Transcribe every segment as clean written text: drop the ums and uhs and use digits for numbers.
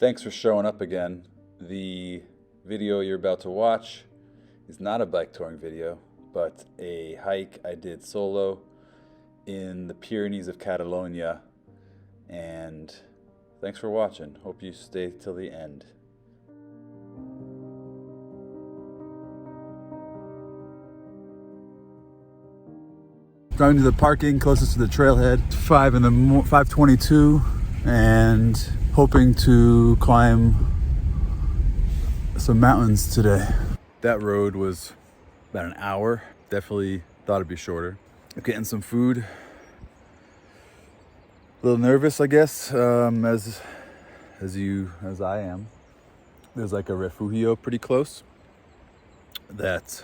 Thanks for showing up again. The video you're about to watch is not a bike touring video, but a hike I did solo in the Pyrenees of Catalunya. And thanks for watching. Hope you stay till the end. Driving to the parking closest to the trailhead, 5:22, and hoping to climb some mountains today. That road was about an hour. Definitely thought it'd be shorter. I'm getting some food. A little nervous, I guess, as I am. There's like a refugio pretty close. That's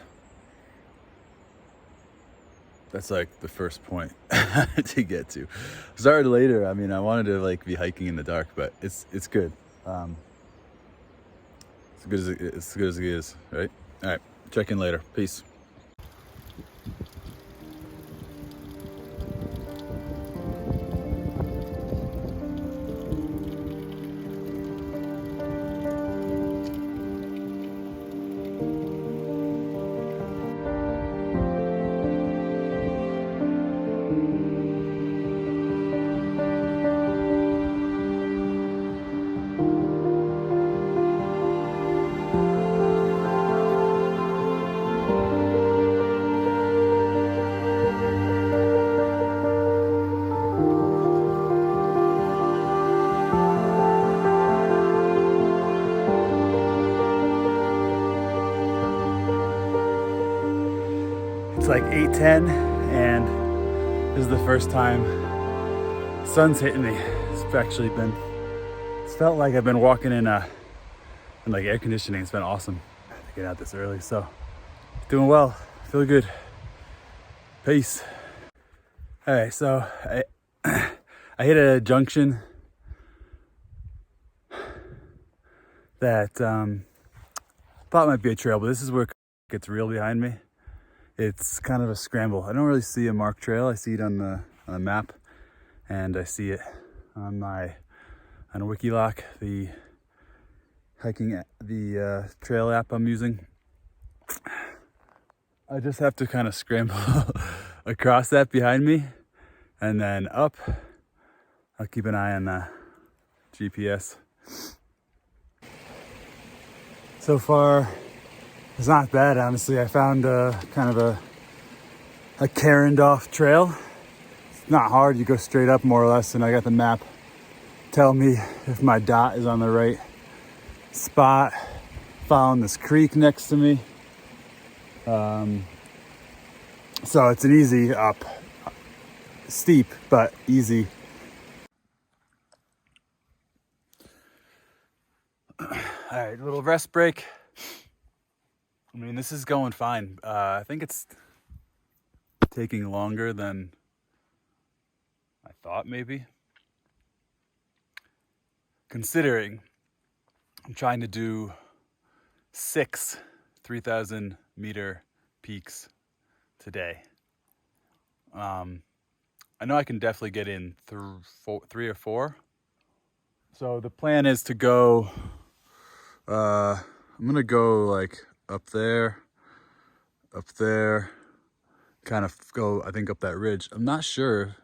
like the first point to get to. Started later. I mean, I wanted to like be hiking in the dark, but it's good. It's as good as it is, right? All right, check in later. Peace. It's like 8:10 and this is the first time the sun's hitting me. It's felt like I've been walking in like air conditioning. It's been awesome to get out this early. So doing well, feel good. Peace. All right, so I hit a junction that thought might be a trail, but this is where it gets real behind me. It's kind of a scramble. I don't really see a marked trail. I see it on the map, and I see it on Wikiloc, the trail app I'm using. I just have to kind of scramble across that behind me, and then up. I'll keep an eye on the GPS. So far, it's not bad, honestly. I found kind of a cairned off trail. It's not hard, you go straight up more or less, and I got the map tell me if my dot is on the right spot. Following this creek next to me. So it's an easy up. Steep, but easy. All right, little rest break. I mean, this is going fine. I think it's taking longer than I thought, maybe. Considering I'm trying to do 6 3,000 meter peaks today. I know I can definitely get in through 3 or 4. So the plan is to go, I'm gonna go like up there, kind of go, I think, up that ridge. I'm not sure.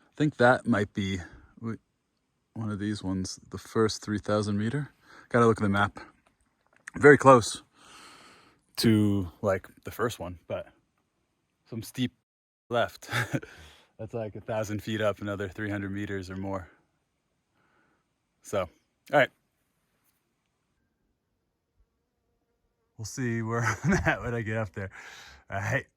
I think that might be one of these ones, the first 3,000 meter. Gotta look at the map. Very close to like the first one, but some steep left. That's like 1,000 feet up, another 300 meters or more. So, all right. We'll see where I'm at when I get up there. All right.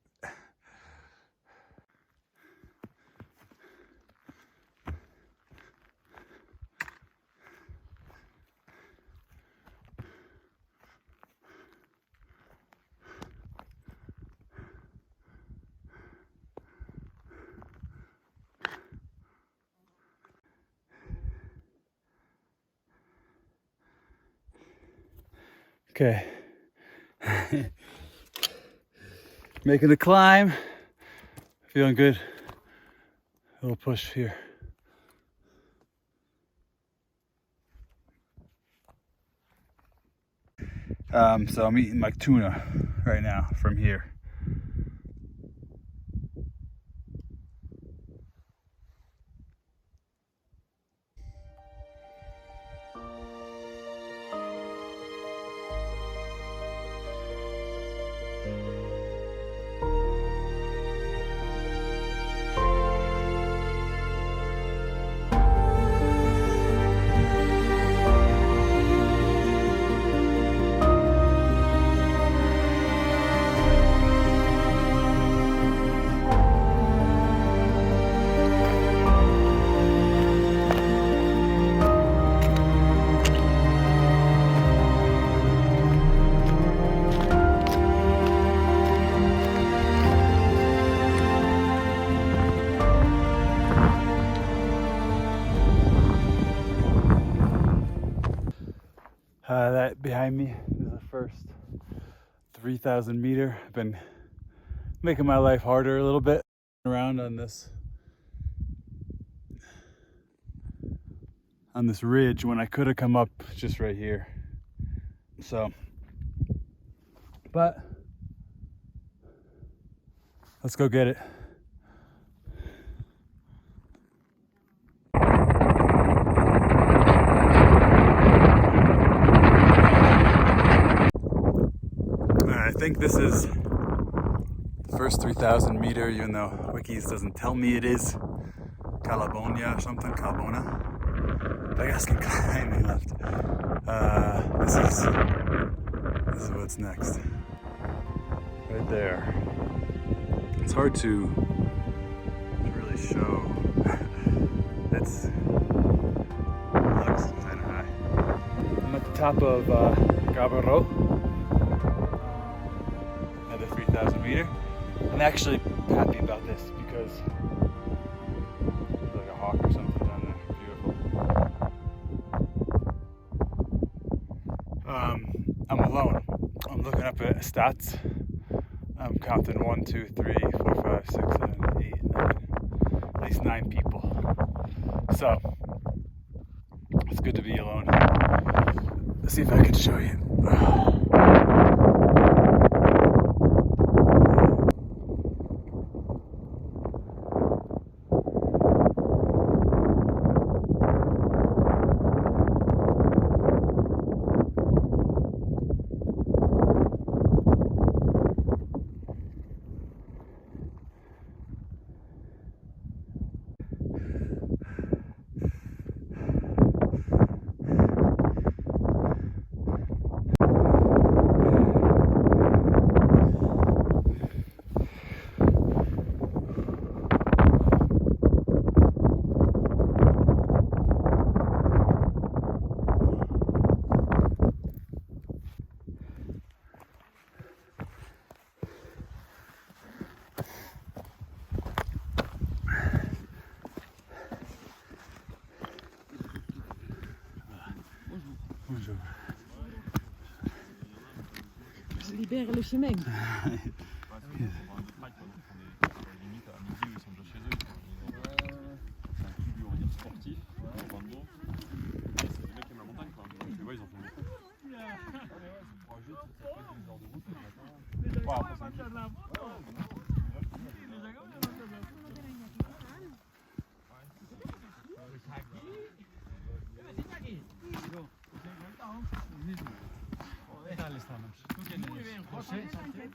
Okay. Making the climb. Feeling good. A little push here. So I'm eating like tuna right now from here. That behind me is the first 3,000 meter. I've been making my life harder a little bit around on this ridge when I could have come up just right here. So, but let's go get it. I think this is the first 3,000 meter, even though Wikis doesn't tell me it is. Calabonia or something, Calbona. I guess I'm climbing left. This is what's next. Right there. It's hard to really show. It looks kind of high. I'm at the top of Gabaro. 3,000 meter. I'm actually happy about this because there's like a hawk or something down there. Beautiful. I'm alone. I'm looking up at stats. I'm counting 1, 2, 3, 4, 5, 6, 7, 8, 9. At least 9 people. So it's good to be alone. Let's see if I can show you. Bonjour. Je libère le chemin.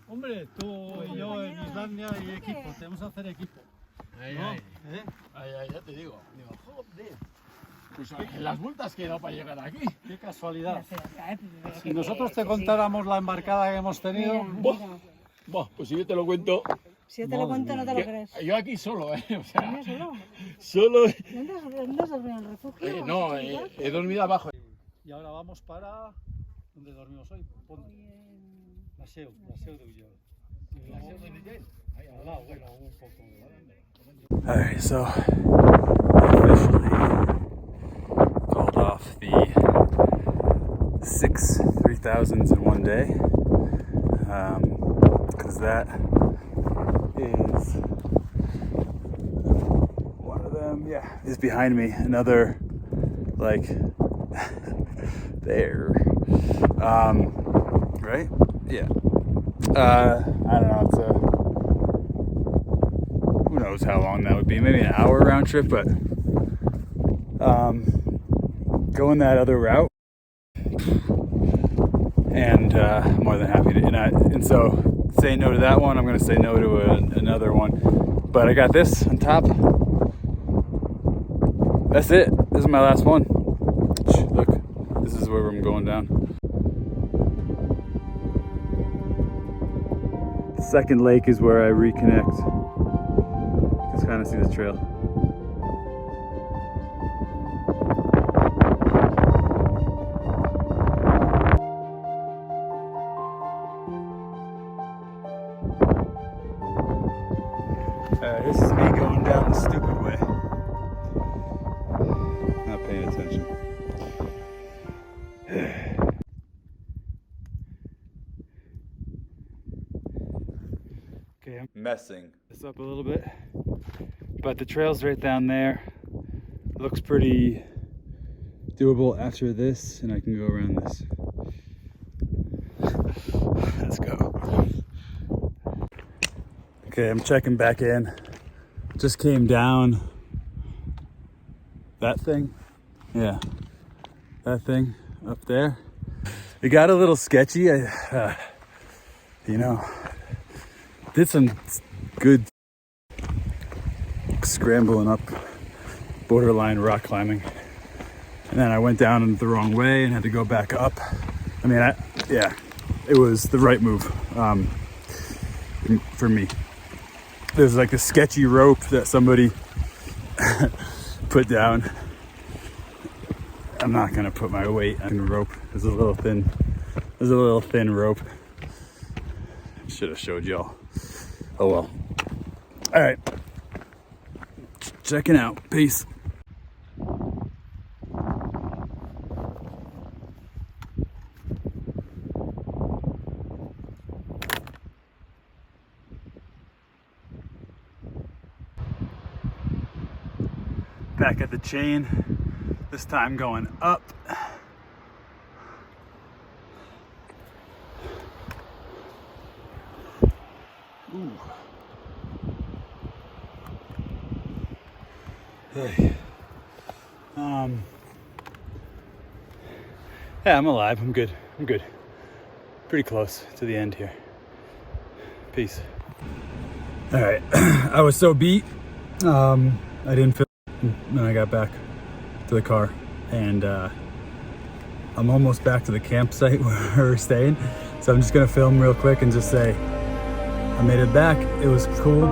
Hombre, tú y yo en Islandia y equipo, tenemos que hacer equipo. ¿No? Ya te digo. Joder. Pues en las multas que he dado para llegar aquí. Qué casualidad. Si nosotros te contáramos la embarcada que hemos tenido... Pues si yo te lo cuento... Si yo te lo cuento, no te lo crees. Yo aquí solo, O sea, solo? solo... ¿Dónde has dormido en el refugio? No, he dormido abajo. Y ahora vamos para... ¿Dónde dormimos hoy? La Seu de Ulloa. ¿La Seu de Ulloa? Ahí al lado, bueno, un poco. Alright, so officially called off the 6 3,000s in one day, because that is one of them. Yeah, is behind me. Another, like, there. right? Yeah. I don't know. It's who knows how long that would be? Maybe an hour round trip, but going that other route, and more than happy to. And so saying no to that one, I'm going to say no to another one. But I got this on top. That's it. This is my last one. Look, this is where I'm going down. The second lake is where I reconnect. You can kind of see the trail. This is me going down the stupid way. Not paying attention. Okay, I'm messing this up a little bit, but the trail's right down there. Looks pretty doable after this, and I can go around this. Let's go. Okay, I'm checking back in. Just came down that thing. Yeah, that thing up there. It got a little sketchy. You know, did some good scrambling up, borderline rock climbing. And then I went down the wrong way and had to go back up. I mean, yeah, it was the right move for me. There's like a sketchy rope that somebody put down. I'm not gonna put my weight on the rope. There's a little thin rope. Should have showed y'all. Oh well. All right. Checking out. Peace. Back at the chain, this time going up. Ooh. Hey. Yeah, I'm alive. I'm good. Pretty close to the end here. Peace. All right. I was so beat. I didn't feel when I got back to the car, and I'm almost back to the campsite where we're staying, so I'm just gonna film real quick and just say I made it back. It was cool.